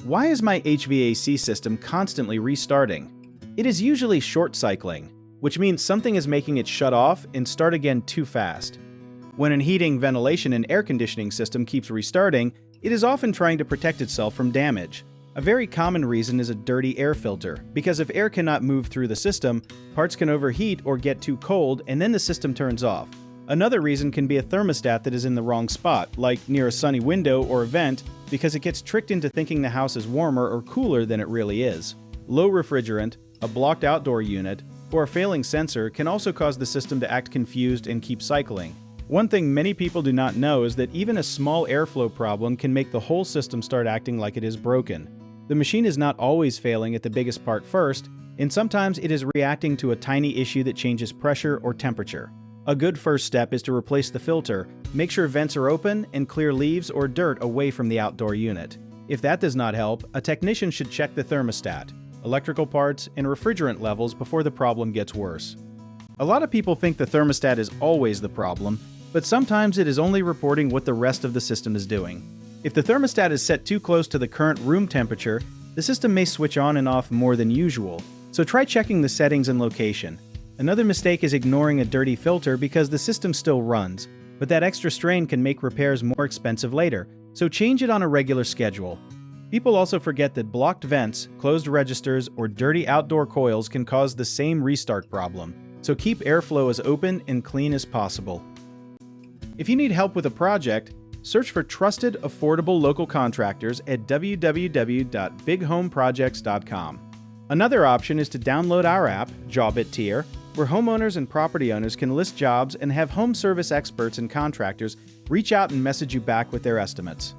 Why is my HVAC system constantly restarting? It is usually short cycling, which means something is making it shut off and start again too fast. When a heating, ventilation, and air conditioning system keeps restarting, it is often trying to protect itself from damage. A very common reason is a dirty air filter, because if air cannot move through the system, parts can overheat or get too cold and then the system turns off. Another reason can be a thermostat that is in the wrong spot, like near a sunny window or a vent, because it gets tricked into thinking the house is warmer or cooler than it really is. Low refrigerant, a blocked outdoor unit, or a failing sensor can also cause the system to act confused and keep cycling. One thing many people do not know is that even a small airflow problem can make the whole system start acting like it is broken. The machine is not always failing at the biggest part first, and sometimes it is reacting to a tiny issue that changes pressure or temperature. A good first step is to replace the filter, make sure vents are open, and clear leaves or dirt away from the outdoor unit. If that does not help, a technician should check the thermostat, electrical parts, and refrigerant levels before the problem gets worse. A lot of people think the thermostat is always the problem, but sometimes it is only reporting what the rest of the system is doing. If the thermostat is set too close to the current room temperature, the system may switch on and off more than usual, so try checking the settings and location. Another mistake is ignoring a dirty filter because the system still runs, but that extra strain can make repairs more expensive later, so change it on a regular schedule. People also forget that blocked vents, closed registers, or dirty outdoor coils can cause the same restart problem, so keep airflow as open and clean as possible. If you need help with a project, search for trusted, affordable local contractors at www.bighomeprojects.com. Another option is to download our app, Jobit Tier, where homeowners and property owners can list jobs and have home service experts and contractors reach out and message you back with their estimates.